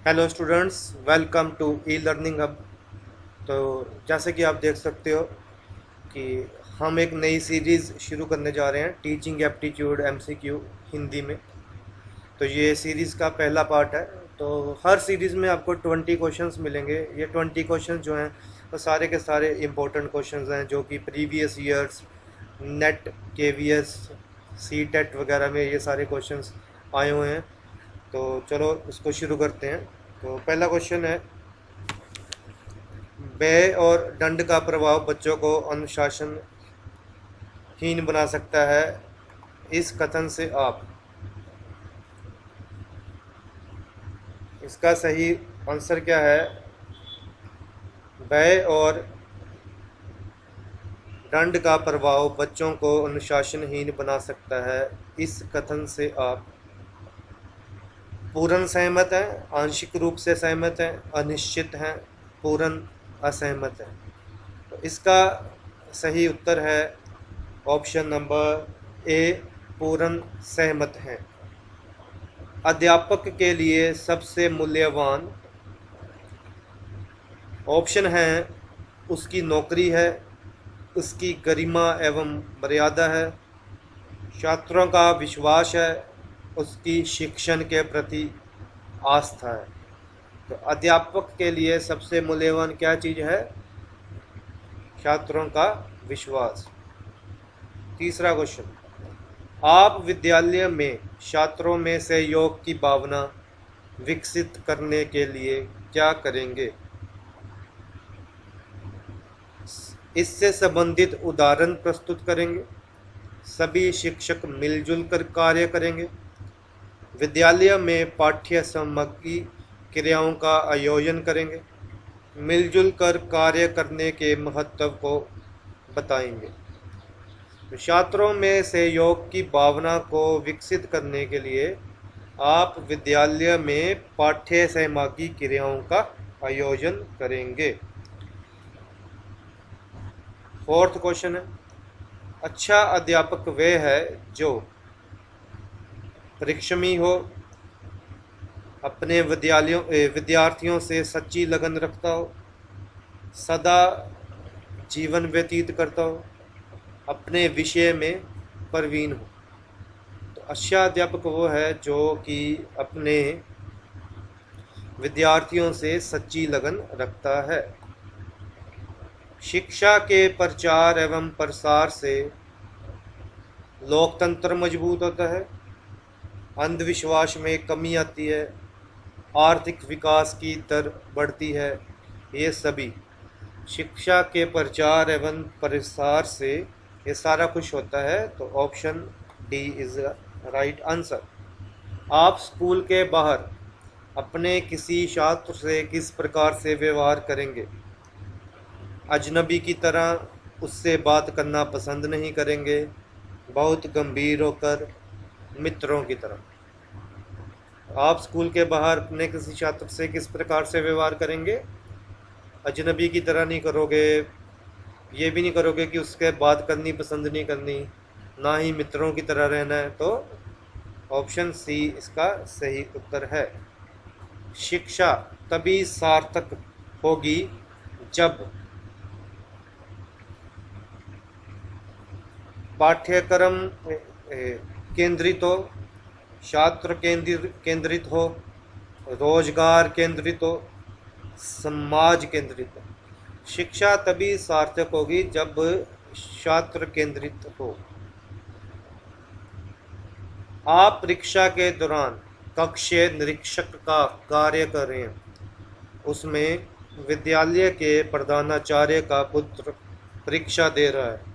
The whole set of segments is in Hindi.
Hello students, welcome to E learning hub. तो जैसे कि आप देख सकते हो कि हम एक नई सीरीज़ शुरू करने जा रहे हैं, टीचिंग एप्टीट्यूड एमसीक्यू हिंदी में। तो ये सीरीज़ का पहला पार्ट है। तो हर सीरीज़ में आपको 20 क्वेश्चंस मिलेंगे। ये 20 क्वेश्चंस जो हैं वो सारे के सारे इम्पोर्टेंट क्वेश्चंस हैं, जो कि previous years NET KVS CTET वगैरह में ये सारे क्वेश्चंस आए हुए हैं। तो चलो इसको शुरू करते हैं। तो पहला क्वेश्चन है, व्यय और दंड का प्रभाव बच्चों को अनुशासनहीन बना सकता है। इस कथन से आप। इसका सही आंसर क्या है? व्यय और दंड का प्रभाव बच्चों को अनुशासनहीन बना सकता है। इस कथन से आप पूर्ण सहमत हैं, आंशिक रूप से सहमत हैं, अनिश्चित हैं, पूर्ण असहमत हैं। तो इसका सही उत्तर है ऑप्शन नंबर ए, पूर्ण सहमत हैं। अध्यापक के लिए सबसे मूल्यवान ऑप्शन है उसकी नौकरी है, उसकी गरिमा एवं मर्यादा है, छात्रों का विश्वास है, उसकी शिक्षण के प्रति आस्था है। तो अध्यापक के लिए सबसे मूल्यवान क्या चीज़ है? छात्रों का विश्वास। तीसरा क्वेश्चन, आप विद्यालय में छात्रों में सहयोग की भावना विकसित करने के लिए क्या करेंगे? इससे संबंधित उदाहरण प्रस्तुत करेंगे, सभी शिक्षक मिलजुल कर कार्य करेंगे, विद्यालय में पाठ्य सामग्री क्रियाओं का आयोजन करेंगे, मिलजुल कर कार्य करने के महत्व को बताएंगे। छात्रों में सहयोग की भावना को विकसित करने के लिए आप विद्यालय में पाठ्य सामग्री क्रियाओं का आयोजन करेंगे। फोर्थ क्वेश्चन है, अच्छा अध्यापक वह है जो परिश्रमी हो, अपने विद्यार्थियों से सच्ची लगन रखता हो, सदा जीवन व्यतीत करता हो, अपने विषय में प्रवीण हो। तो अच्छा अध्यापक वो है जो कि अपने विद्यार्थियों से सच्ची लगन रखता है। शिक्षा के प्रचार एवं प्रसार से लोकतंत्र मजबूत होता है, अंधविश्वास में कमी आती है, आर्थिक विकास की दर बढ़ती है। ये सभी शिक्षा के प्रचार एवं प्रसार से ये सारा कुछ होता है। तो option D is right answer. आप स्कूल के बाहर अपने किसी छात्र से किस प्रकार से व्यवहार करेंगे? अजनबी की तरह उससे बात करना पसंद नहीं करेंगे, बहुत गंभीर होकर, मित्रों की तरह। आप स्कूल के बाहर अपने किसी छात्र से किस प्रकार से व्यवहार करेंगे? अजनबी की तरह नहीं करोगे, ये भी नहीं करोगे कि उसके बात करनी पसंद नहीं करनी, ना ही मित्रों की तरह रहना है। तो ऑप्शन सी इसका सही उत्तर है। शिक्षा तभी सार्थक होगी जब पाठ्यक्रम केंद्रित हो, छात्र केंद्रित हो, रोजगार केंद्रित हो, समाज केंद्रित हो। शिक्षा तभी सार्थक होगी जब छात्र केंद्रित हो। आप परीक्षा के दौरान कक्षीय निरीक्षक का कार्य कर रहे हैं, उसमें विद्यालय के प्रधानाचार्य का पुत्र परीक्षा दे रहा है।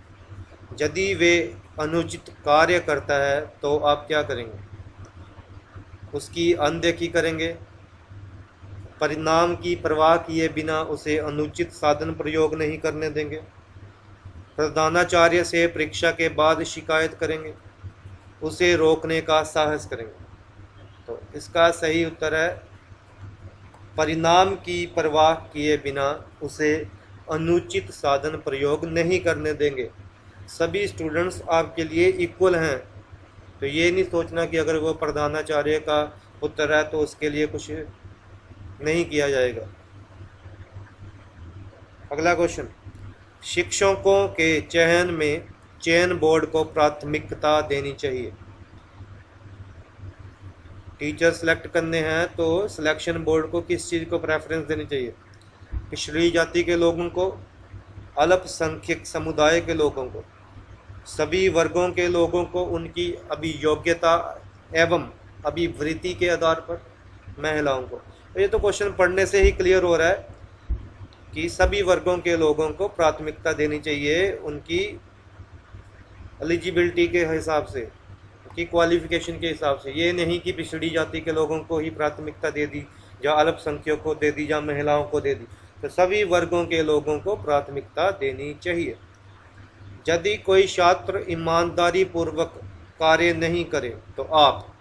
यदि वे अनुचित कार्य करता है तो आप क्या करेंगे? उसकी अनदेखी करेंगे, परिणाम की परवाह किए बिना उसे अनुचित साधन प्रयोग नहीं करने देंगे, प्रधानाचार्य से परीक्षा के बाद शिकायत करेंगे, उसे रोकने का साहस करेंगे। तो इसका सही उत्तर है परिणाम की परवाह किए बिना उसे अनुचित साधन प्रयोग नहीं करने देंगे। सभी स्टूडेंट्स आपके लिए इक्वल हैं। तो ये नहीं सोचना कि अगर वो प्रधानाचार्य का पुत्र है तो उसके लिए कुछ नहीं किया जाएगा। अगला क्वेश्चन, शिक्षकों के चयन में चयन बोर्ड को प्राथमिकता देनी चाहिए। टीचर सेलेक्ट करने हैं तो सिलेक्शन बोर्ड को किस चीज़ को प्रेफरेंस देनी चाहिए? पिछड़ी जाति के लोगों को, अल्पसंख्यक समुदाय के लोगों को, सभी वर्गों के लोगों को उनकी अभियोग्यता एवं अभिवृत्ति के आधार पर, महिलाओं को। तो ये तो क्वेश्चन पढ़ने से ही क्लियर हो रहा है कि सभी वर्गों के लोगों को प्राथमिकता देनी चाहिए उनकी एलिजिबिलिटी के हिसाब से, उनकी क्वालिफिकेशन के हिसाब से। ये नहीं कि पिछड़ी जाति के लोगों को ही प्राथमिकता दे दी, या अल्पसंख्यकों को दे दी, या महिलाओं को दे दी। तो सभी वर्गों के लोगों को प्राथमिकता देनी चाहिए। यदि कोई छात्र ईमानदारी पूर्वक कार्य नहीं करे तो आप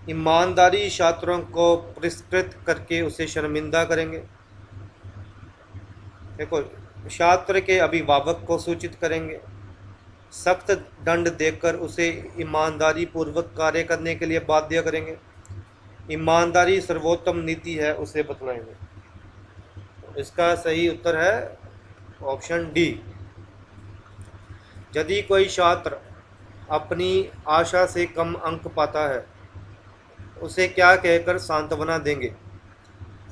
ईमानदारी छात्रों को पुरस्कृत करके उसे शर्मिंदा करेंगे। देखो, छात्र के अभिभावक को सूचित करेंगे, सख्त दंड देकर उसे ईमानदारी पूर्वक कार्य करने के लिए बाध्य करेंगे, ईमानदारी सर्वोत्तम नीति है उसे बतलाएंगे। इसका सही उत्तर है ऑप्शन डी। यदि कोई छात्र अपनी आशा से कम अंक पाता है, उसे क्या कहकर सांत्वना देंगे?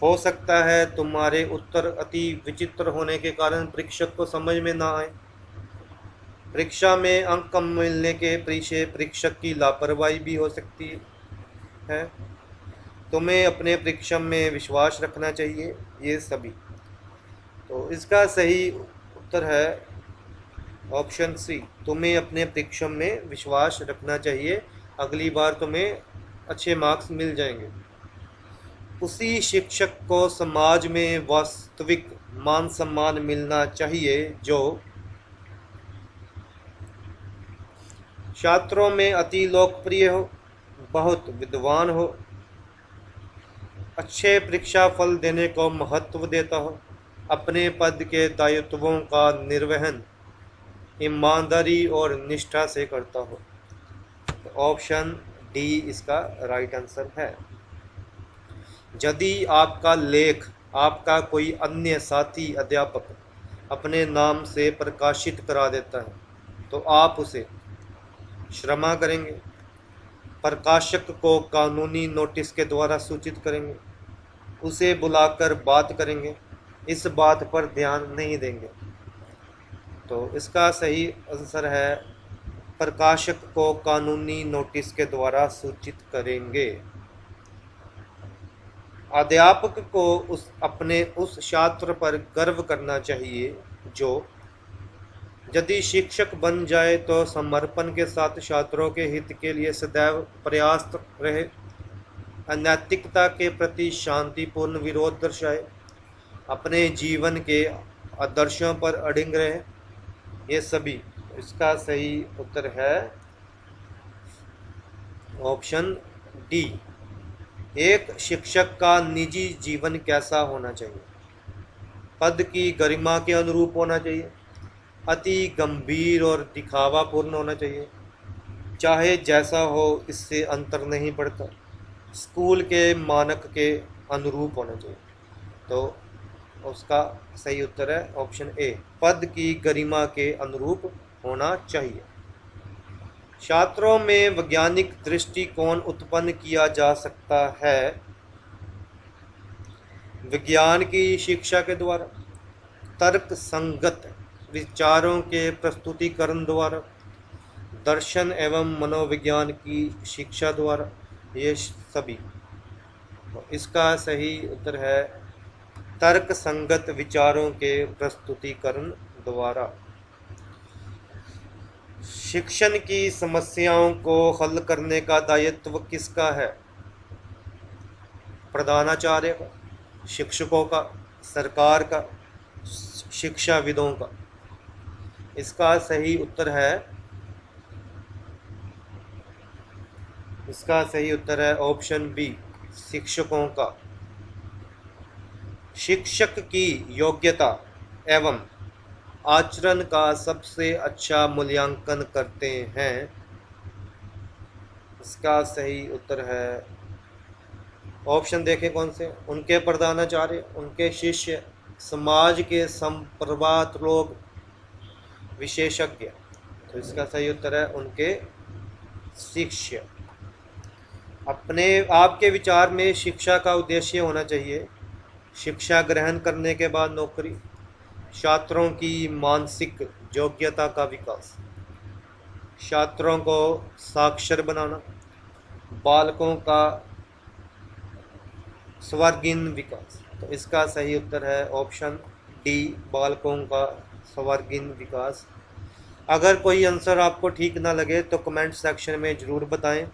हो सकता है तुम्हारे उत्तर अति विचित्र होने के कारण परीक्षक को समझ में ना आए। परीक्षा में अंक कम मिलने के पीछे परीक्षक की लापरवाही भी हो सकती है। तुम्हें अपने परीक्षा में विश्वास रखना चाहिए, ये सभी। तो इसका सही उत्तर है ऑप्शन सी, तुम्हें अपने परीक्षा में विश्वास रखना चाहिए, अगली बार तुम्हें अच्छे मार्क्स मिल जाएंगे। उसी शिक्षक को समाज में वास्तविक मान सम्मान मिलना चाहिए जो छात्रों में अति लोकप्रिय हो, बहुत विद्वान हो, अच्छे परीक्षा फल देने को महत्व देता हो, अपने पद के दायित्वों का निर्वहन ईमानदारी और निष्ठा से करता हो। तो ऑप्शन डी इसका राइट आंसर है। यदि आपका लेख आपका कोई अन्य साथी अध्यापक अपने नाम से प्रकाशित करा देता है तो आप उसे क्षमा करेंगे, प्रकाशक को कानूनी नोटिस के द्वारा सूचित करेंगे, उसे बुलाकर बात करेंगे, इस बात पर ध्यान नहीं देंगे। तो इसका सही आंसर है प्रकाशक को कानूनी नोटिस के द्वारा सूचित करेंगे। अध्यापक को अपने उस छात्र पर गर्व करना चाहिए जो यदि शिक्षक बन जाए तो समर्पण के साथ छात्रों के हित के लिए सदैव प्रयासरत रहे, अनैतिकता के प्रति शांतिपूर्ण विरोध दर्शाए, अपने जीवन के आदर्शों पर अडिग रहे, ये सभी। इसका सही उत्तर है ऑप्शन डी। एक शिक्षक का निजी जीवन कैसा होना चाहिए? पद की गरिमा के अनुरूप होना चाहिए, अति गंभीर और दिखावापूर्ण होना चाहिए, चाहे जैसा हो इससे अंतर नहीं पड़ता, स्कूल के मानक के अनुरूप होना चाहिए। तो उसका सही उत्तर है ऑप्शन ए, पद की गरिमा के अनुरूप होना चाहिए। छात्रों में वैज्ञानिक दृष्टिकोण उत्पन्न किया जा सकता है विज्ञान की शिक्षा के द्वारा, तर्क संगत विचारों के प्रस्तुतिकरण द्वारा, दर्शन एवं मनोविज्ञान की शिक्षा द्वारा, ये सभी। तो इसका सही उत्तर है तर्क संगत विचारों के प्रस्तुतिकरण द्वारा। शिक्षण की समस्याओं को हल करने का दायित्व किसका है? प्रधानाचार्य का, शिक्षकों का, सरकार का, शिक्षाविदों का। इसका सही उत्तर है ऑप्शन बी, शिक्षकों का। शिक्षक की योग्यता एवं आचरण का सबसे अच्छा मूल्यांकन करते हैं। इसका सही उत्तर है ऑप्शन देखें कौन से, उनके प्रधानाचार्य, उनके शिष्य, समाज के संप्रभात लोग, विशेषज्ञ। तो इसका सही उत्तर है उनके शिष्य। अपने आपके विचार में शिक्षा का उद्देश्य होना चाहिए शिक्षा ग्रहण करने के बाद नौकरी, छात्रों की मानसिक योग्यता का विकास, छात्रों को साक्षर बनाना, बालकों का सर्वांगीण विकास। तो इसका सही उत्तर है ऑप्शन डी, बालकों का सर्वांगीण विकास। अगर कोई आंसर आपको ठीक ना लगे तो कमेंट सेक्शन में ज़रूर बताएं।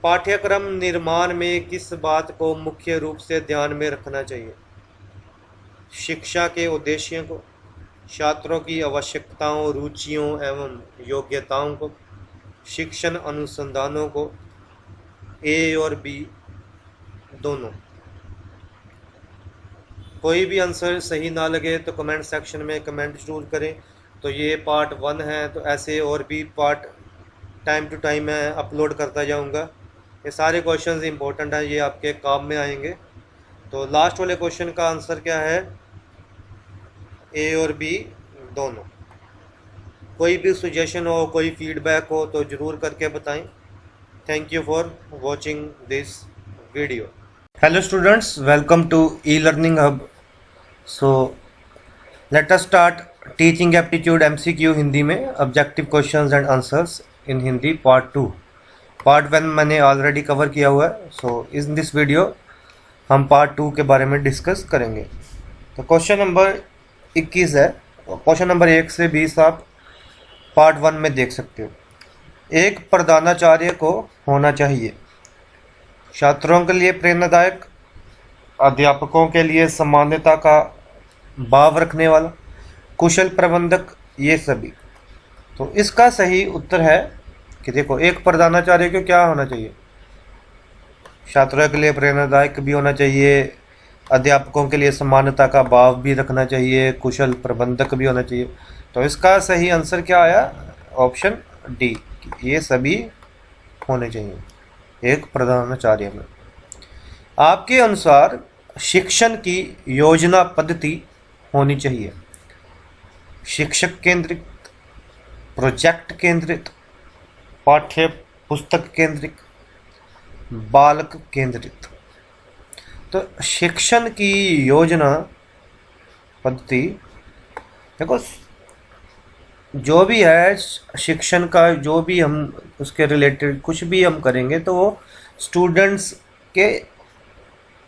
पाठ्यक्रम निर्माण में किस बात को मुख्य रूप से ध्यान में रखना चाहिए? शिक्षा के उद्देश्यों को, छात्रों की आवश्यकताओं, रुचियों एवं योग्यताओं को, शिक्षण अनुसंधानों को, ए और बी दोनों। कोई भी आंसर सही ना लगे तो कमेंट सेक्शन में कमेंट जरूर करें। तो ये पार्ट 1 है, तो ऐसे और भी पार्ट टाइम टू टाइम मैं अपलोड करता जाऊंगा। ये सारे क्वेश्चंस इंपॉर्टेंट हैं, ये आपके काम में आएंगे। तो लास्ट वाले क्वेश्चन का आंसर क्या है? ए और बी दोनों। कोई भी सजेशन हो, कोई फीडबैक हो तो ज़रूर करके बताएं। Thank you for watching this video. Hello students, welcome to E learning hub. So let us start teaching aptitude MCQ Hindi में, objective questions and answers in Hindi part 2। Part 1 मैंने ऑलरेडी कवर किया हुआ है। सो इन दिस वीडियो हम पार्ट 2 के बारे में डिस्कस करेंगे। तो क्वेश्चन नंबर 21 है। क्वेश्चन नंबर 1 से 20 आप पार्ट 1 में देख सकते हो। एक प्रधानाचार्य को होना चाहिए छात्रों के लिए प्रेरणादायक, अध्यापकों के लिए सामान्यता का भाव रखने वाला, कुशल प्रबंधक, ये सभी। तो इसका सही उत्तर है कि देखो, एक प्रधानाचार्य को क्या होना चाहिए? छात्रों के लिए प्रेरणादायक भी होना चाहिए, अध्यापकों के लिए समानता का भाव भी रखना चाहिए, कुशल प्रबंधक भी होना चाहिए। तो इसका सही आंसर क्या आया? ऑप्शन डी, ये सभी होने चाहिए एक प्रधानाचार्य में। आपके अनुसार शिक्षण की योजना पद्धति होनी चाहिए शिक्षक केंद्रित, प्रोजेक्ट केंद्रित, पाठ्य पुस्तक केंद्रित, बालक केंद्रित। तो शिक्षण की योजना पद्धति, देखो जो भी है शिक्षण का, जो भी हम उसके रिलेटेड कुछ भी हम करेंगे तो वो स्टूडेंट्स के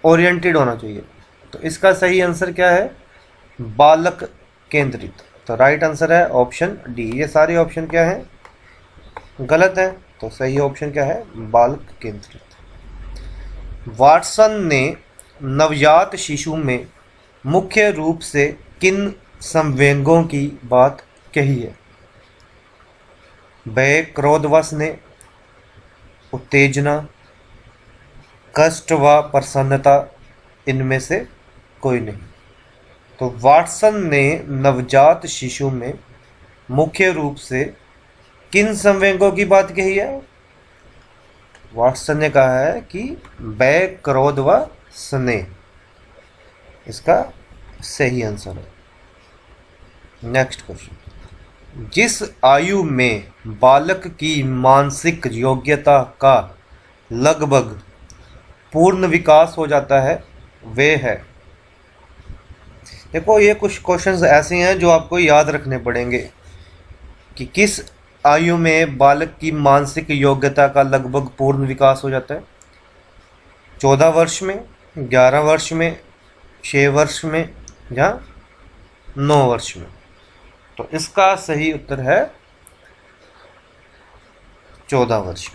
ओरिएंटेड होना चाहिए। तो इसका सही आंसर क्या है? बालक केंद्रित। तो राइट आंसर है ऑप्शन डी। ये सारे ऑप्शन क्या हैं? गलत है। तो सही ऑप्शन क्या है? बालक केंद्रित। वाटसन ने नवजात शिशु में मुख्य रूप से किन संवेगों की बात कही है? भय, क्रोध व स्नेह, उत्तेजना, कष्ट व प्रसन्नता, इनमें से कोई नहीं। तो वाटसन ने नवजात शिशु में मुख्य रूप से किन संवेगों की बात कही है? वाटसन ने कहा है कि भय, क्रोध व स्नेह इसका सही आंसर है। नेक्स्ट क्वेश्चन, जिस आयु में बालक की मानसिक योग्यता का लगभग पूर्ण विकास हो जाता है वे है। देखो, ये कुछ क्वेश्चंस ऐसे हैं जो आपको याद रखने पड़ेंगे कि किस आयु में बालक की मानसिक योग्यता का लगभग पूर्ण विकास हो जाता है। 14 वर्ष में, 11 वर्ष में, 6 वर्ष में या 9 वर्ष में। तो इसका सही उत्तर है 14 वर्ष।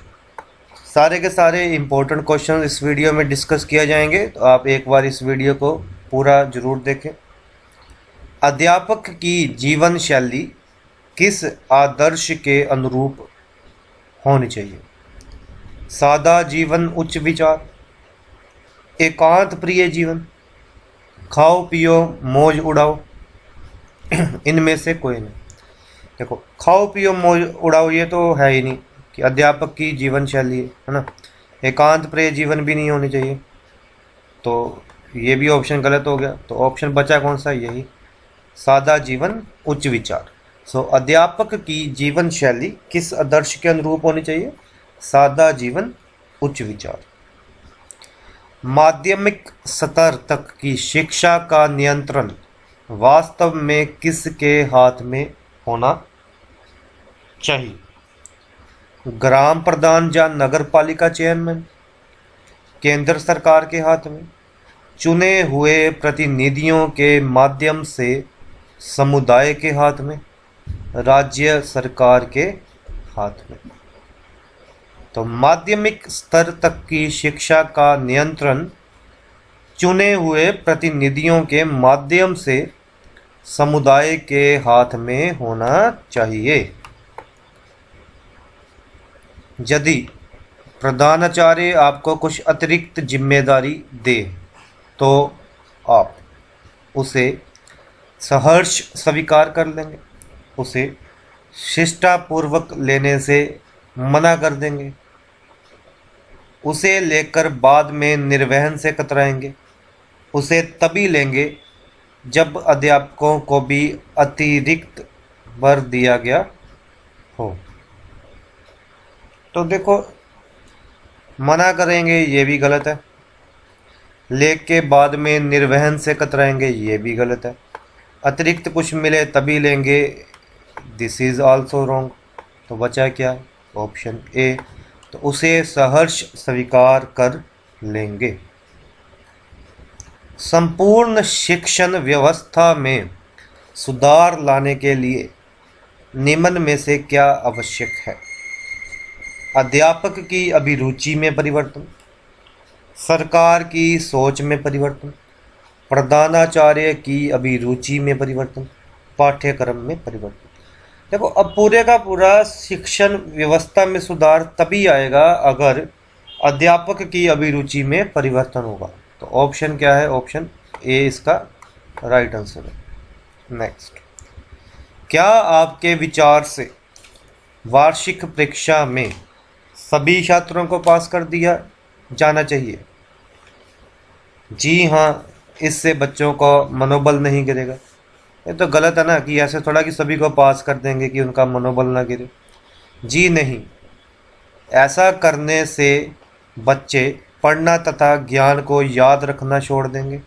सारे के सारे इंपॉर्टेंट क्वेश्चन इस वीडियो में डिस्कस किया जाएंगे, तो आप एक बार इस वीडियो को पूरा जरूर देखें। अध्यापक की जीवन शैली किस आदर्श के अनुरूप होनी चाहिए? सादा जीवन, उच्च विचार, एकांत प्रिय जीवन, खाओ पियो मौज उड़ाओ, इनमें से कोई नहीं। देखो, खाओ पियो मौज उड़ाओ ये तो है ही नहीं, कि अध्यापक की जीवन शैली है ना, एकांत प्रिय जीवन भी नहीं होनी चाहिए, तो ये भी ऑप्शन गलत हो गया। तो ऑप्शन बचा कौन सा, यही सादा जीवन उच्च विचार। सो अध्यापक की जीवन शैली किस आदर्श के अनुरूप होनी चाहिए, सादा जीवन उच्च विचार। माध्यमिक स्तर तक की शिक्षा का नियंत्रण वास्तव में किसके हाथ में होना चाहिए, ग्राम प्रधान या नगर पालिका चेयरमैन, केंद्र सरकार के हाथ में, चुने हुए प्रतिनिधियों के माध्यम से समुदाय के हाथ में, राज्य सरकार के हाथ में। तो माध्यमिक स्तर तक की शिक्षा का नियंत्रण चुने हुए प्रतिनिधियों के माध्यम से समुदाय के हाथ में होना चाहिए। यदि प्रधानाचार्य आपको कुछ अतिरिक्त जिम्मेदारी दे तो आप उसे सहर्ष स्वीकार कर लेंगे, उसे शिष्टापूर्वक लेने से मना कर देंगे, उसे लेकर बाद में निर्वहन से कतराएंगे, उसे तभी लेंगे जब अध्यापकों को भी अतिरिक्त भर दिया गया हो। तो देखो, मना करेंगे ये भी गलत है, लेके बाद में निर्वहन से कतराएंगे ये भी गलत है, अतिरिक्त कुछ मिले तभी लेंगे, दिस इज आल्सो रॉन्ग। तो बचा क्या, ऑप्शन ए, तो उसे सहर्ष स्वीकार कर लेंगे। संपूर्ण शिक्षण व्यवस्था में सुधार लाने के लिए निम्न में से क्या आवश्यक है, अध्यापक की अभिरुचि में परिवर्तन, सरकार की सोच में परिवर्तन, प्रधानाचार्य की अभिरुचि में परिवर्तन, पाठ्यक्रम में परिवर्तन। देखो, अब पूरे का पूरा शिक्षण व्यवस्था में सुधार तभी आएगा अगर अध्यापक की अभिरुचि में परिवर्तन होगा। तो ऑप्शन क्या है, ऑप्शन ए इसका राइट आंसर है। नेक्स्ट, क्या आपके विचार से वार्षिक परीक्षा में सभी छात्रों को पास कर दिया जाना चाहिए? जी हाँ, इससे बच्चों का मनोबल नहीं गिरेगा। ये तो गलत है ना, कि ऐसे थोड़ा कि सभी को पास कर देंगे कि उनका मनोबल ना गिरे। जी नहीं, ऐसा करने से बच्चे पढ़ना तथा ज्ञान को याद रखना छोड़ देंगे।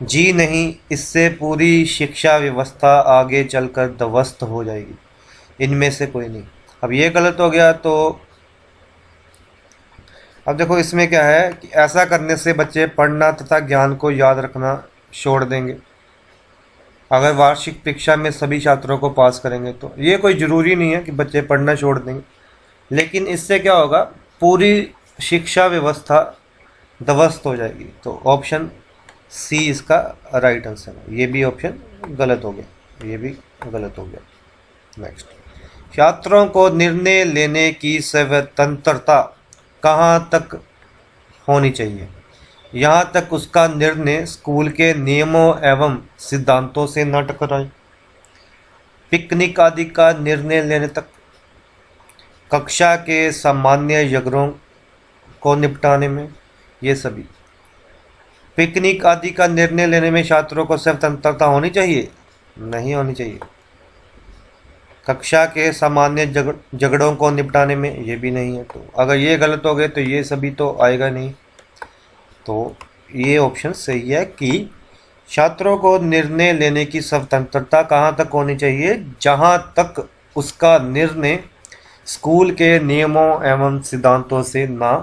जी नहीं, इससे पूरी शिक्षा व्यवस्था आगे चलकर ध्वस्त हो जाएगी। इनमें से कोई नहीं। अब ये गलत हो गया, तो अब देखो इसमें क्या है कि ऐसा करने से बच्चे पढ़ना तथा ज्ञान को याद रखना छोड़ देंगे। अगर वार्षिक परीक्षा में सभी छात्रों को पास करेंगे तो ये कोई ज़रूरी नहीं है कि बच्चे पढ़ना छोड़ देंगे, लेकिन इससे क्या होगा, पूरी शिक्षा व्यवस्था ध्वस्त हो जाएगी। तो ऑप्शन सी इसका राइट आंसर है। ये भी ऑप्शन गलत हो गया, ये भी गलत हो गया। नेक्स्ट, छात्रों को निर्णय लेने की स्वतंत्रता कहाँ तक होनी चाहिए? यहाँ तक उसका निर्णय स्कूल के नियमों एवं सिद्धांतों से न टकराए, पिकनिक आदि का निर्णय लेने तक, कक्षा के सामान्य झगड़ों को निपटाने में, ये सभी। पिकनिक आदि का निर्णय लेने में छात्रों को स्वतंत्रता होनी चाहिए? नहीं होनी चाहिए। कक्षा के सामान्य झगड़ों को निपटाने में, ये भी नहीं है। तो अगर ये गलत हो गए तो ये सभी तो आएगा नहीं। तो ये ऑप्शन सही है कि छात्रों को निर्णय लेने की स्वतंत्रता कहाँ तक होनी चाहिए? जहाँ तक उसका निर्णय स्कूल के नियमों एवं सिद्धांतों से ना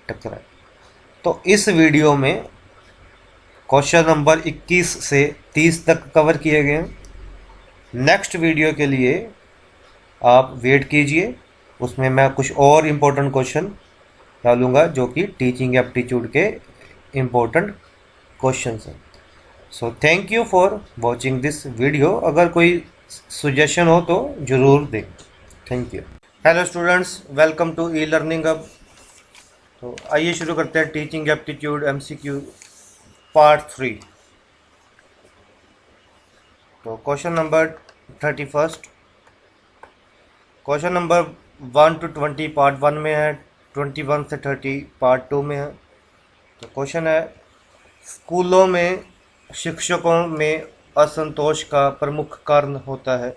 टकराए। तो इस वीडियो में क्वेश्चन नंबर 21 से 30 तक कवर किए गए हैं। नेक्स्ट वीडियो के लिए आप वेट कीजिए, उसमें मैं कुछ और इम्पोर्टेंट क्वेश्चन डालूंगा जो कि टीचिंग एप्टीट्यूड के इम्पोर्टेंट क्वेश्चंस हैं। So thank you for watching this video. अगर कोई सुजेशन हो तो ज़रूर दें। Thank you. Hello students, welcome to E learning hub. तो आइए शुरू करते हैं टीचिंग एप्टीट्यूड MCQ पार्ट 3। तो question number 31। Question number 1 to 20 part 1 में है, 21 से 30 पार्ट 2 में है। तो क्वेश्चन है, स्कूलों में शिक्षकों में असंतोष का प्रमुख कारण होता है।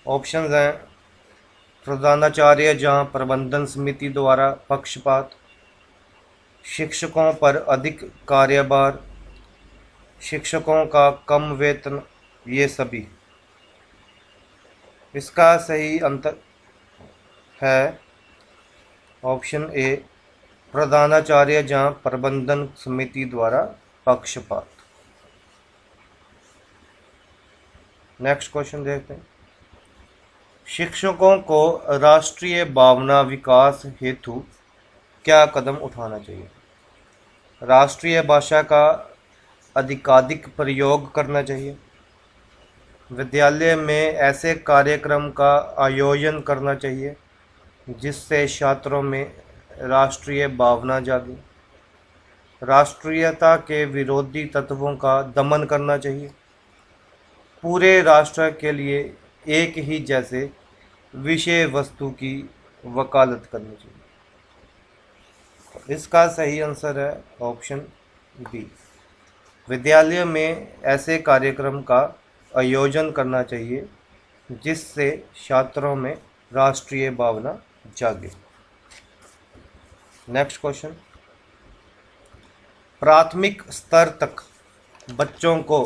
ऑप्शंस हैं, प्रधानाचार्य जहां प्रबंधन समिति द्वारा पक्षपात, शिक्षकों पर अधिक कार्यभार, शिक्षकों का कम वेतन, ये सभी। इसका सही अंतर है ऑप्शन ए, प्रधानाचार्य जहां प्रबंधन समिति द्वारा पक्षपात। नेक्स्ट क्वेश्चन देखते हैं, शिक्षकों को राष्ट्रीय भावना विकास हेतु क्या कदम उठाना चाहिए? राष्ट्रीय भाषा का अधिकाधिक प्रयोग करना चाहिए, विद्यालय में ऐसे कार्यक्रम का आयोजन करना चाहिए जिससे छात्रों में राष्ट्रीय भावना जागे, राष्ट्रीयता के विरोधी तत्वों का दमन करना चाहिए, पूरे राष्ट्र के लिए एक ही जैसे विषय वस्तु की वकालत करनी चाहिए। इसका सही आंसर है ऑप्शन बी, विद्यालय में ऐसे कार्यक्रम का आयोजन करना चाहिए जिससे छात्रों में राष्ट्रीय भावना जागे। नेक्स्ट क्वेश्चन, प्राथमिक स्तर तक बच्चों को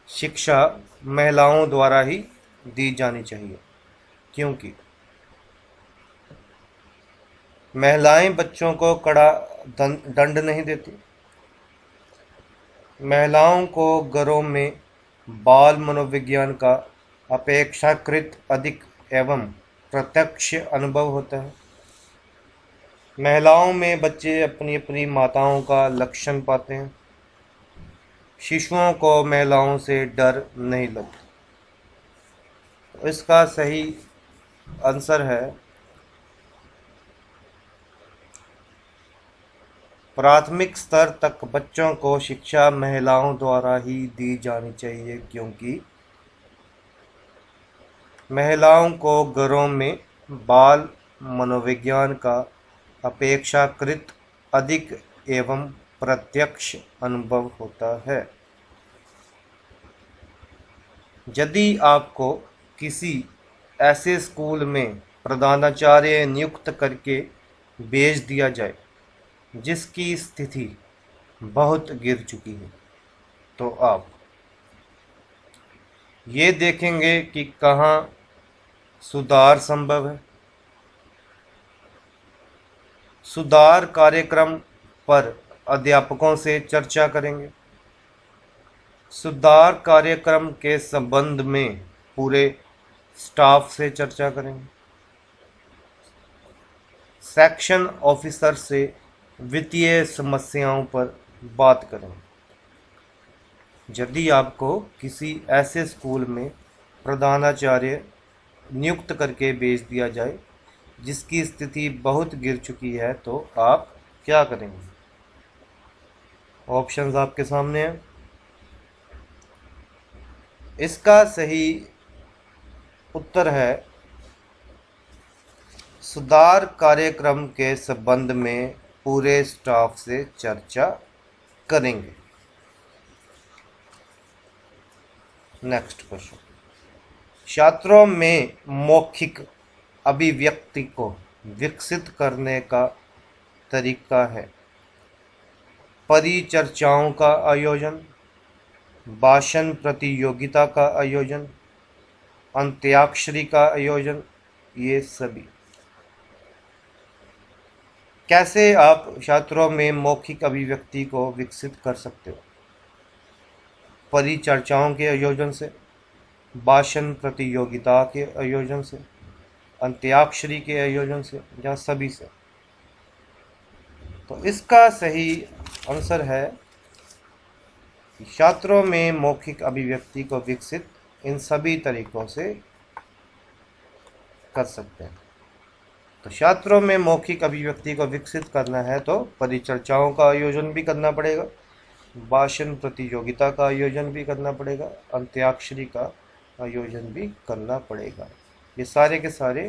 शिक्षा महिलाओं द्वारा ही दी जानी चाहिए, क्योंकि महिलाएं बच्चों को कड़ा दंड नहीं देती, महिलाओं को घरों में बाल मनोविज्ञान का अपेक्षाकृत अधिक एवं प्रत्यक्ष अनुभव होता है, महिलाओं में बच्चे अपनी अपनी माताओं का लक्षण पाते हैं, शिशुओं को महिलाओं से डर नहीं लगता। इसका सही आंसर है प्राथमिक स्तर तक बच्चों को शिक्षा महिलाओं द्वारा ही दी जानी चाहिए, क्योंकि महिलाओं को घरों में बाल मनोविज्ञान का अपेक्षाकृत अधिक एवं प्रत्यक्ष अनुभव होता है। यदि आपको किसी ऐसे स्कूल में प्रधानाचार्य नियुक्त करके भेज दिया जाए जिसकी स्थिति बहुत गिर चुकी है, तो आप ये देखेंगे कि कहाँ सुधार संभव है, सुधार कार्यक्रम पर अध्यापकों से चर्चा करेंगे, सुधार कार्यक्रम के संबंध में पूरे स्टाफ से चर्चा करेंगे, सेक्शन ऑफिसर से वित्तीय समस्याओं पर बात करेंगे। यदि आपको किसी ऐसे स्कूल में प्रधानाचार्य नियुक्त करके भेज दिया जाए जिसकी स्थिति बहुत गिर चुकी है, तो आप क्या करेंगे? ऑप्शंस आपके सामने हैं। इसका सही उत्तर है सुधार कार्यक्रम के संबंध में पूरे स्टाफ से चर्चा करेंगे। नेक्स्ट क्वेश्चन, छात्रों में मौखिक अभिव्यक्ति को विकसित करने का तरीका है परिचर्चाओं का आयोजन, भाषण प्रतियोगिता का आयोजन, अंत्याक्षरी का आयोजन, ये सभी। कैसे आप छात्रों में मौखिक अभिव्यक्ति को विकसित कर सकते हो? परिचर्चाओं के आयोजन से, भाषण प्रतियोगिता के आयोजन से, अंत्याक्षरी के आयोजन से, या सभी से। तो इसका सही आंसर है कि छात्रों में मौखिक अभिव्यक्ति को विकसित इन सभी तरीकों से कर सकते हैं। तो छात्रों में मौखिक अभिव्यक्ति को विकसित करना है तो परिचर्चाओं का आयोजन भी करना पड़ेगा, भाषण प्रतियोगिता का आयोजन भी करना पड़ेगा, अंत्याक्षरी का आयोजन भी करना पड़ेगा। ये सारे के सारे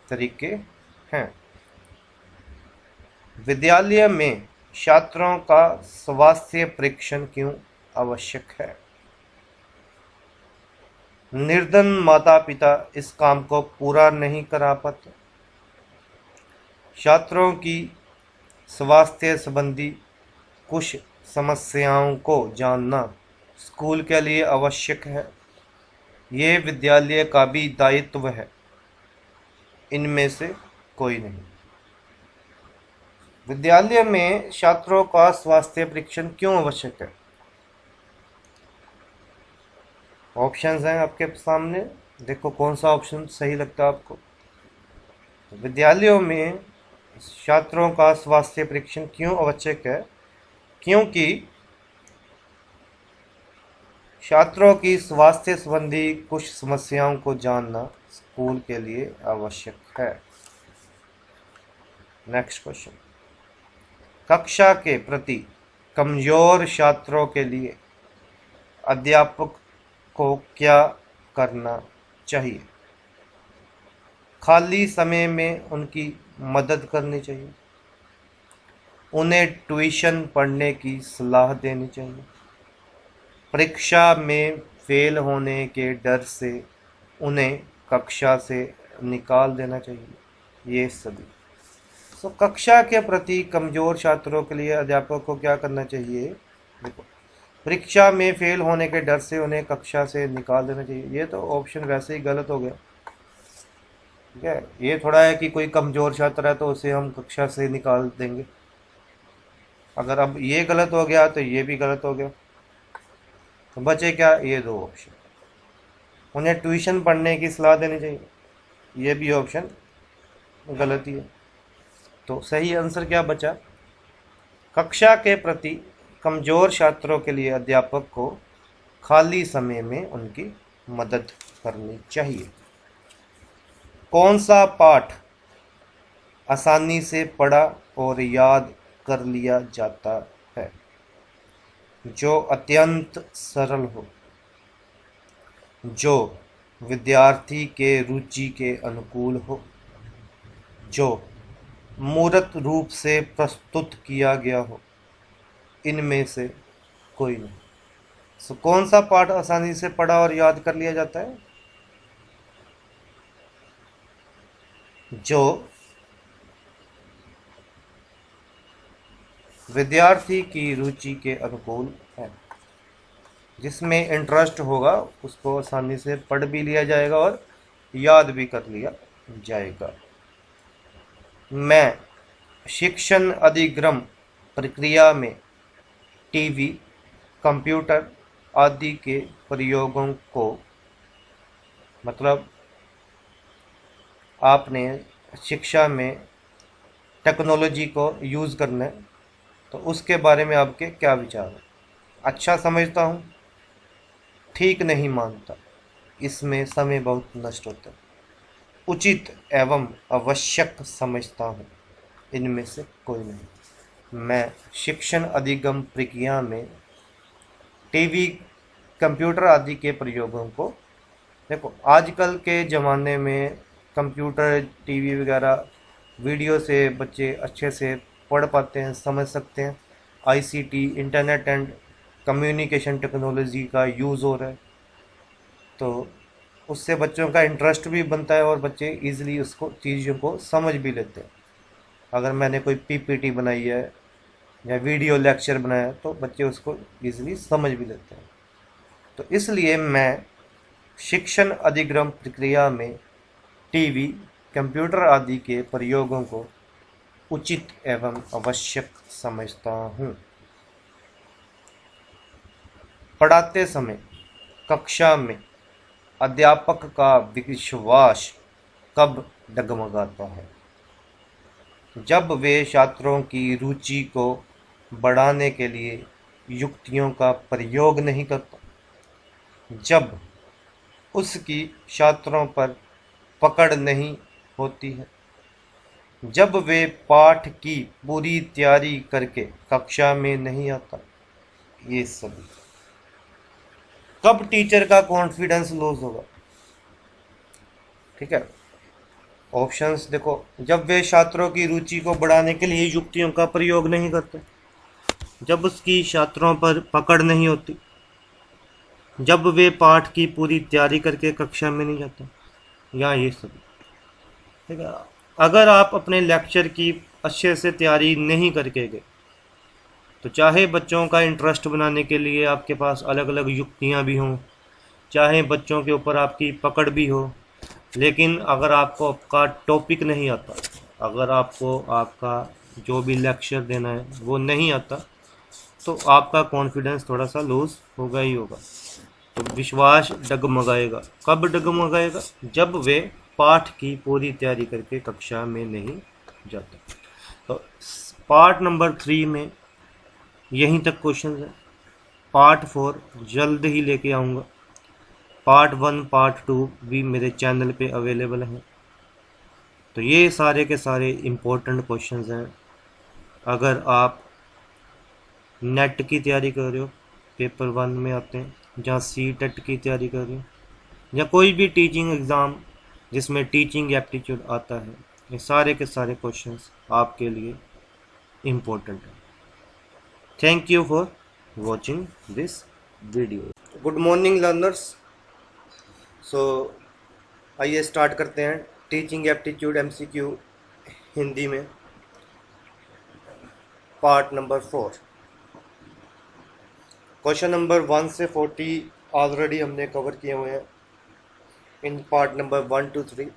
तरीके हैं। विद्यालय में छात्रों का स्वास्थ्य परीक्षण क्यों आवश्यक है? निर्धन माता पिता इस काम को पूरा नहीं करा पाते। छात्रों की स्वास्थ्य संबंधी कुछ समस्याओं को जानना स्कूल के लिए आवश्यक है। ये विद्यालय का भी दायित्व है। इनमें से कोई नहीं। विद्यालय में छात्रों का स्वास्थ्य परीक्षण क्यों आवश्यक है? ऑप्शंस हैं आपके सामने, देखो कौन सा ऑप्शन सही लगता है आपको। विद्यालयों में छात्रों का स्वास्थ्य परीक्षण क्यों आवश्यक है? क्योंकि छात्रों की स्वास्थ्य संबंधी कुछ समस्याओं को जानना स्कूल के लिए आवश्यक है। नेक्स्ट क्वेश्चन, कक्षा के प्रति कमजोर छात्रों के लिए अध्यापक को क्या करना चाहिए? खाली समय में उनकी मदद करनी चाहिए, उन्हें ट्यूशन पढ़ने की सलाह देनी चाहिए, परीक्षा में फेल होने के डर से उन्हें कक्षा से निकाल देना चाहिए। ये सभी कक्षा के प्रति कमजोर छात्रों के लिए अध्यापक को क्या करना चाहिए? देखो, परीक्षा में फेल होने के डर से उन्हें कक्षा से निकाल देना चाहिए। ये तो ऑप्शन वैसे ही गलत हो गया। ठीक है, ये थोड़ा है कि कोई कमजोर छात्र है तो उसे हम कक्षा से निकाल देंगे। अगर अब ये गलत हो गया तो ये भी गलत हो गया, तो बचे क्या? ये दो ऑप्शन। उन्हें ट्यूशन पढ़ने की सलाह देनी चाहिए, ये भी ऑप्शन गलत ही है। तो सही आंसर क्या बचा? कक्षा के प्रति कमजोर छात्रों के लिए अध्यापक को खाली समय में उनकी मदद करनी चाहिए। कौन सा पाठ आसानी से पढ़ा और याद कर लिया जाता है? जो अत्यंत सरल हो, जो विद्यार्थी के रुचि के अनुकूल हो, जो मूर्त रूप से प्रस्तुत किया गया हो। इनमें से कोई नहीं। कौन सा पाठ आसानी से पढ़ा और याद कर लिया जाता है? जो विद्यार्थी की रुचि के अनुकूल है, जिसमें इंटरेस्ट होगा उसको आसानी से पढ़ भी लिया जाएगा और याद भी कर लिया जाएगा। मैं शिक्षण अधिगम प्रक्रिया में टीवी, कंप्यूटर आदि के प्रयोगों को, मतलब आपने शिक्षा में टेक्नोलॉजी को यूज़ करना है तो उसके बारे में आपके क्या विचार हैं? अच्छा समझता हूँ, ठीक नहीं मानता, इसमें समय बहुत नष्ट होता है, उचित एवं आवश्यक समझता हूँ, इनमें से कोई नहीं। मैं शिक्षण अधिगम प्रक्रिया में टीवी, कंप्यूटर आदि के प्रयोगों को, देखो आजकल के ज़माने में कंप्यूटर, टीवी वगैरह वीडियो से बच्चे अच्छे से पढ़ पाते हैं, समझ सकते हैं। ICT, internet and communication technology का यूज़ हो रहा है, तो उससे बच्चों का इंटरेस्ट भी बनता है और बच्चे इजीली उसको चीज़ों को समझ भी लेते हैं। अगर मैंने कोई पीपीटी बनाई है या वीडियो लेक्चर बनाया है तो बच्चे उसको इजीली समझ भी लेते हैं। तो इसलिए मैं शिक्षण अधिगम प्रक्रिया में टीवी, कंप्यूटर आदि के प्रयोगों को उचित एवं आवश्यक समझता हूँ। पढ़ाते समय कक्षा में अध्यापक का विश्वास कब डगमगाता है? जब वे छात्रों की रुचि को बढ़ाने के लिए युक्तियों का प्रयोग नहीं करता, जब उसकी छात्रों पर पकड़ नहीं होती है, जब वे पाठ की पूरी तैयारी करके कक्षा में नहीं आता, ये सभी। कब टीचर का कॉन्फिडेंस लॉस होगा? ठीक है। ऑप्शंस देखो, जब वे छात्रों की रुचि को बढ़ाने के लिए युक्तियों का प्रयोग नहीं करते, जब उसकी छात्रों पर पकड़ नहीं होती, जब वे पाठ की पूरी तैयारी करके कक्षा में नहीं जाते, या ये सब। ठीक है। अगर आप अपने लेक्चर की अच्छे से तैयारी नहीं करके गए, तो चाहे बच्चों का इंटरेस्ट बनाने के लिए आपके पास अलग अलग युक्तियां भी हों, चाहे बच्चों के ऊपर आपकी पकड़ भी हो, लेकिन अगर आपको आपका टॉपिक नहीं आता, अगर आपको आपका जो भी लेक्चर देना है वो नहीं आता, तो आपका कॉन्फिडेंस थोड़ा सा लूज होगा ही होगा। तो विश्वास डगमगाएगा। कब डगमगाएगा? जब वे पाठ की पूरी तैयारी करके कक्षा में नहीं जाते। तो पार्ट नंबर 3 में यहीं तक क्वेश्चन है। पार्ट 4 जल्द ही लेके आऊँगा। पार्ट 1 पार्ट 2 भी मेरे चैनल पे अवेलेबल हैं। तो ये सारे के सारे इम्पोर्टेंट क्वेश्चंस हैं। अगर आप नेट की तैयारी कर रहे हो, पेपर 1 में आते हैं, जहाँ सी टेट की तैयारी कर रहे हो, या कोई भी टीचिंग एग्ज़ाम जिसमें टीचिंग एप्टीट्यूड आता है, ये सारे के सारे क्वेश्चंस आपके लिए इम्पोर्टेंट है। Thank you for watching this video. Good morning learners. So आइए स्टार्ट करते हैं टीचिंग एप्टीट्यूड एमसीक्यू हिंदी में, पार्ट नंबर 4। क्वेश्चन नंबर 1 से 40 ऑलरेडी हमने कवर किए हुए हैं इन पार्ट नंबर 1 to 3।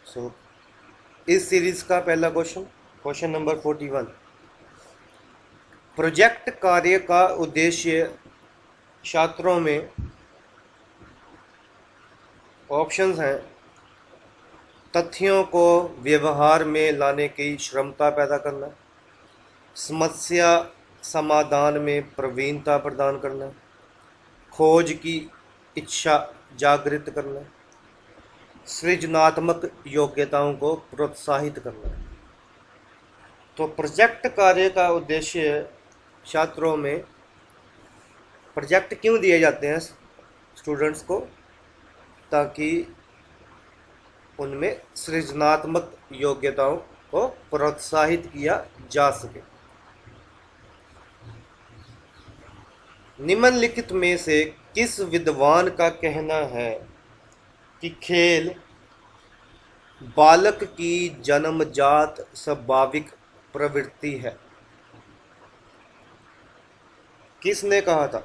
सो इस सीरीज का पहला क्वेश्चन नंबर 41। प्रोजेक्ट कार्य का उद्देश्य छात्रों में, ऑप्शंस हैं, तथ्यों को व्यवहार में लाने की क्षमता पैदा करना, समस्या समाधान में प्रवीणता प्रदान करना, खोज की इच्छा जागृत करना, सृजनात्मक योग्यताओं को प्रोत्साहित करना। तो प्रोजेक्ट कार्य का उद्देश्य छात्रों में, प्रोजेक्ट क्यों दिए जाते हैं स्टूडेंट्स को? ताकि उनमें सृजनात्मक योग्यताओं को प्रोत्साहित किया जा सके। निम्नलिखित में से किस विद्वान का कहना है कि खेल बालक की जन्मजात स्वाभाविक प्रवृत्ति है? किसने कहा था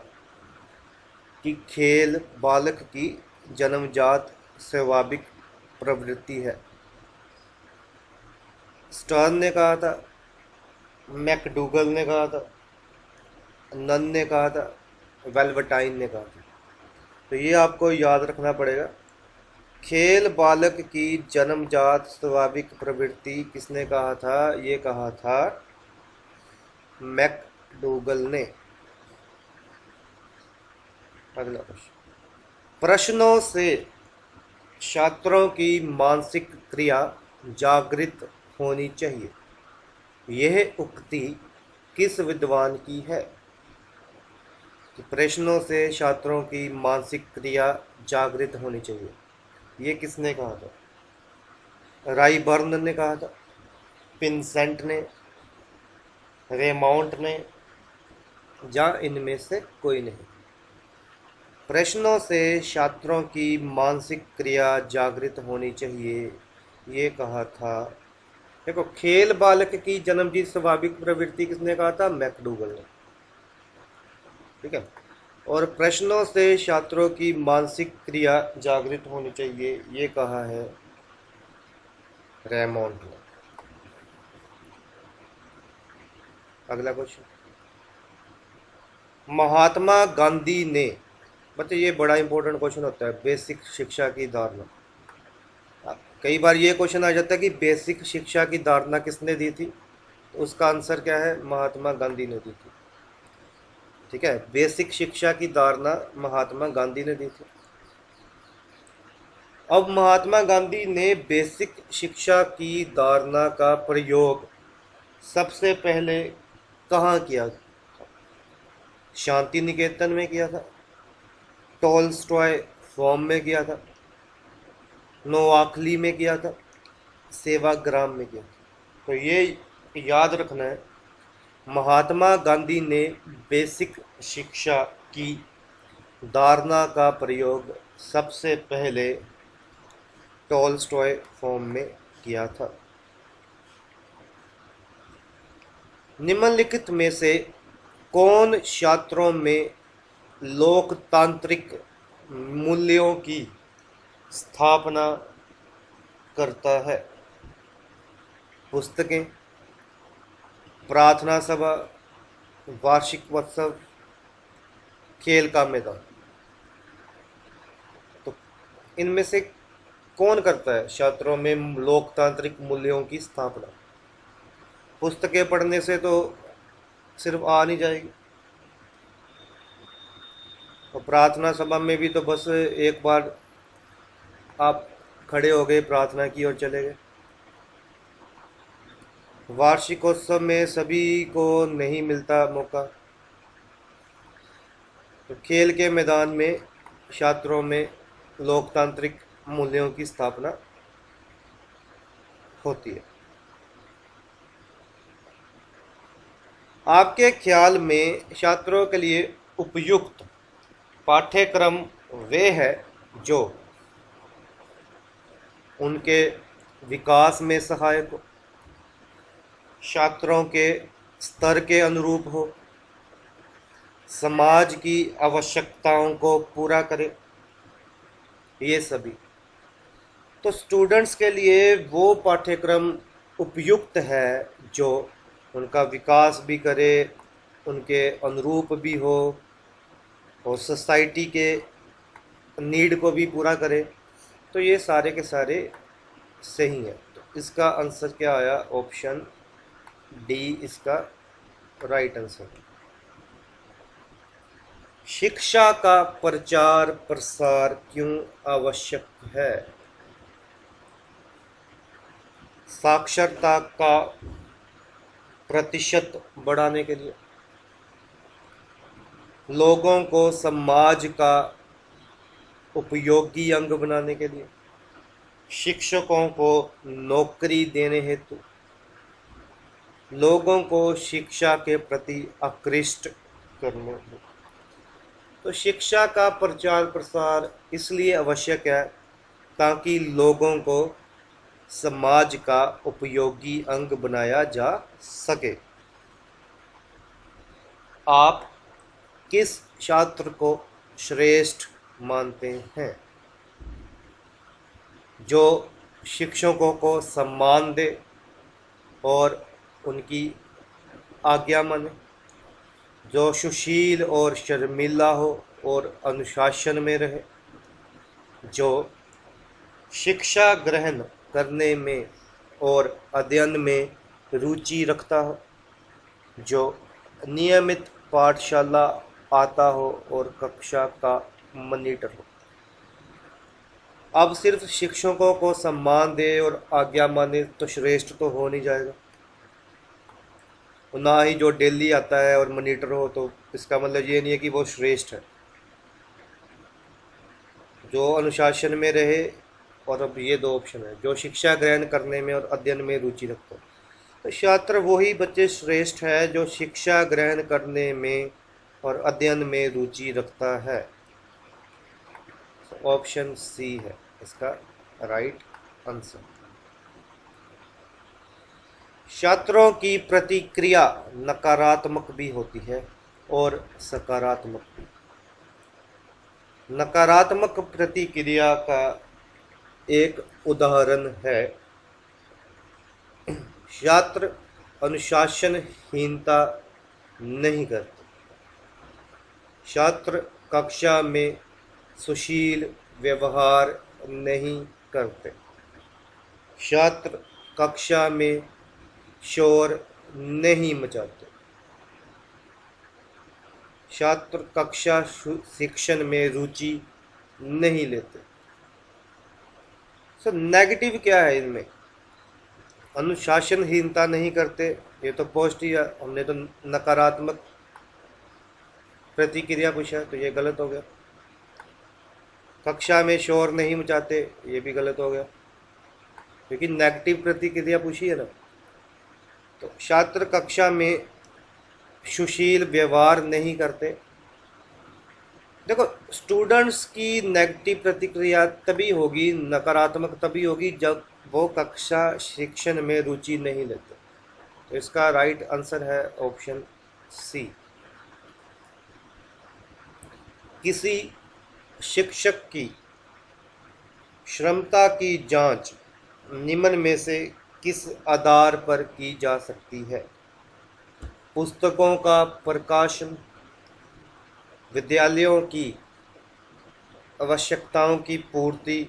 कि खेल बालक की जन्मजात स्वाभाविक प्रवृत्ति है? स्टर्न ने कहा था, मैकडूगल ने कहा था, नन ने कहा था, वेल्वटाइन ने कहा था। तो ये आपको याद रखना पड़ेगा। खेल बालक की जन्मजात स्वाभाविक प्रवृत्ति किसने कहा था? ये कहा था मैकडूगल ने। अगला प्रश्नों से छात्रों की मानसिक क्रिया जागृत होनी चाहिए, यह उक्ति किस विद्वान की है? प्रश्नों से छात्रों की मानसिक क्रिया जागृत होनी चाहिए, ये किसने कहा था? रायबर्न ने कहा था, पिंसेंट ने, रेमाउंट ने, या इनमें से कोई नहीं? प्रश्नों से छात्रों की मानसिक क्रिया जागृत होनी चाहिए, ये कहा था। देखो, खेल बालक की जन्मजात स्वाभाविक प्रवृत्ति किसने कहा था? मैकडूगल ने। ठीक है। और प्रश्नों से छात्रों की मानसिक क्रिया जागृत होनी चाहिए, ये कहा है रेमोंड ने। अगला क्वेश्चन, महात्मा गांधी ने, मतलब ये बड़ा इंपॉर्टेंट क्वेश्चन होता है, बेसिक शिक्षा की धारणा। कई बार ये क्वेश्चन आ जाता है कि बेसिक शिक्षा की धारणा किसने दी थी? तो उसका आंसर क्या है? महात्मा गांधी ने दी थी। ठीक है, बेसिक शिक्षा की धारणा महात्मा गांधी ने दी थी। अब महात्मा गांधी ने बेसिक शिक्षा की धारणा का प्रयोग सबसे पहले कहाँ किया? शांति निकेतन में किया था, टॉलस्टॉय फॉर्म में किया था, नोआखली में किया था, सेवाग्राम में किया था। तो ये याद रखना है, महात्मा गांधी ने बेसिक शिक्षा की धारणा का प्रयोग सबसे पहले टॉलस्टॉय फॉर्म में किया था। निम्नलिखित में से कौन छात्रों में लोकतांत्रिक मूल्यों की स्थापना करता है? पुस्तकें, प्रार्थना सभा, वार्षिक उत्सव, खेल का मैदान। तो इनमें से कौन करता है छात्रों में लोकतांत्रिक मूल्यों की स्थापना? पुस्तकें पढ़ने से तो सिर्फ आ नहीं जाएगी, और प्रार्थना सभा में भी तो बस एक बार आप खड़े हो गए, प्रार्थना की और चले गए। वार्षिकोत्सव में सभी को नहीं मिलता मौका। तो खेल के मैदान में छात्रों में लोकतांत्रिक मूल्यों की स्थापना होती है। आपके ख्याल में छात्रों के लिए उपयुक्त पाठ्यक्रम वे है जो उनके विकास में सहायक हो, छात्रों के स्तर के अनुरूप हो, समाज की आवश्यकताओं को पूरा करे, ये सभी। तो स्टूडेंट्स के लिए वो पाठ्यक्रम उपयुक्त है जो उनका विकास भी करे, उनके अनुरूप भी हो, और सोसाइटी के नीड को भी पूरा करे। तो ये सारे के सारे सही हैं। तो इसका आंसर क्या आया? ऑप्शन डी इसका राइट आंसर। शिक्षा का प्रचार प्रसार क्यों आवश्यक है? साक्षरता का प्रतिशत बढ़ाने के लिए, लोगों को समाज का उपयोगी अंग बनाने के लिए, शिक्षकों को नौकरी देने हेतु, लोगों को शिक्षा के प्रति आकृष्ट करने हेतु। तो शिक्षा का प्रचार प्रसार इसलिए आवश्यक है ताकि लोगों को समाज का उपयोगी अंग बनाया जा सके। आप किस छात्र को श्रेष्ठ मानते हैं? जो शिक्षकों को सम्मान दे और उनकी आज्ञा माने, जो सुशील और शर्मीला हो और अनुशासन में रहे, जो शिक्षा ग्रहण करने में और अध्ययन में रुचि रखता हो, जो नियमित पाठशाला आता हो और कक्षा का मॉनिटर हो। अब सिर्फ शिक्षकों को सम्मान दे और आज्ञा माने तो श्रेष्ठ तो हो नहीं जाएगा, ना ही जो डेली आता है और मॉनिटर हो, तो इसका मतलब ये नहीं है कि वो श्रेष्ठ है। जो अनुशासन में रहे, और अब ये दो ऑप्शन है, जो शिक्षा ग्रहण करने में और अध्ययन में रुचि रखता है। तो छात्र वही बच्चे श्रेष्ठ है जो शिक्षा ग्रहण करने में और अध्ययन में रुचि रखता है। ऑप्शन सी है इसका राइट आंसर। छात्रों की प्रतिक्रिया नकारात्मक भी होती है और सकारात्मक भी। नकारात्मक प्रतिक्रिया का एक उदाहरण है, छात्र अनुशासनहीनता नहीं करते, छात्र कक्षा में सुशील व्यवहार नहीं करते, छात्र कक्षा में शोर नहीं मचाते, छात्र कक्षा शिक्षण में रुचि नहीं लेते। सो नेगेटिव क्या है इनमें? अनुशासनहीनता नहीं करते, ये तो पॉजिटिव है, हमने तो नकारात्मक प्रतिक्रिया पूछा, तो ये गलत हो गया। कक्षा में शोर नहीं मचाते, ये भी गलत हो गया क्योंकि नेगेटिव प्रतिक्रिया पूछी है ना। तो छात्र कक्षा में सुशील व्यवहार नहीं करते। देखो, स्टूडेंट्स की नेगेटिव प्रतिक्रिया तभी होगी, नकारात्मक तभी होगी जब वो कक्षा शिक्षण में रुचि नहीं लेते। तो इसका राइट आंसर है ऑप्शन सी। किसी शिक्षक की क्षमता की जांच निम्न में से किस आधार पर की जा सकती है? पुस्तकों का प्रकाशन, विद्यालयों की आवश्यकताओं की पूर्ति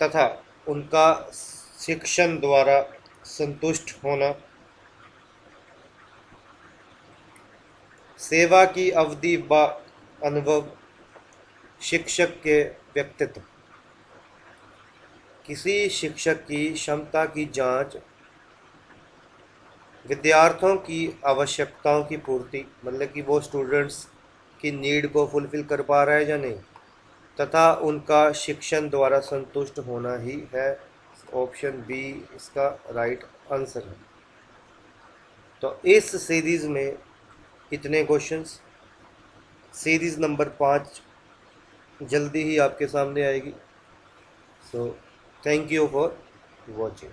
तथा उनका शिक्षण द्वारा संतुष्ट होना, सेवा की अवधि व अनुभव, शिक्षक के व्यक्तित्व। किसी शिक्षक की क्षमता की जांच विद्यार्थियों की आवश्यकताओं की पूर्ति, मतलब कि वो स्टूडेंट्स की नीड को फुलफिल कर पा रहा है या नहीं, तथा उनका शिक्षण द्वारा संतुष्ट होना ही है। ऑप्शन बी इसका राइट आंसर है। तो इस सीरीज़ में इतने क्वेश्चंस। सीरीज़ नंबर 5 जल्दी ही आपके सामने आएगी। सो थैंक यू फॉर वॉचिंग।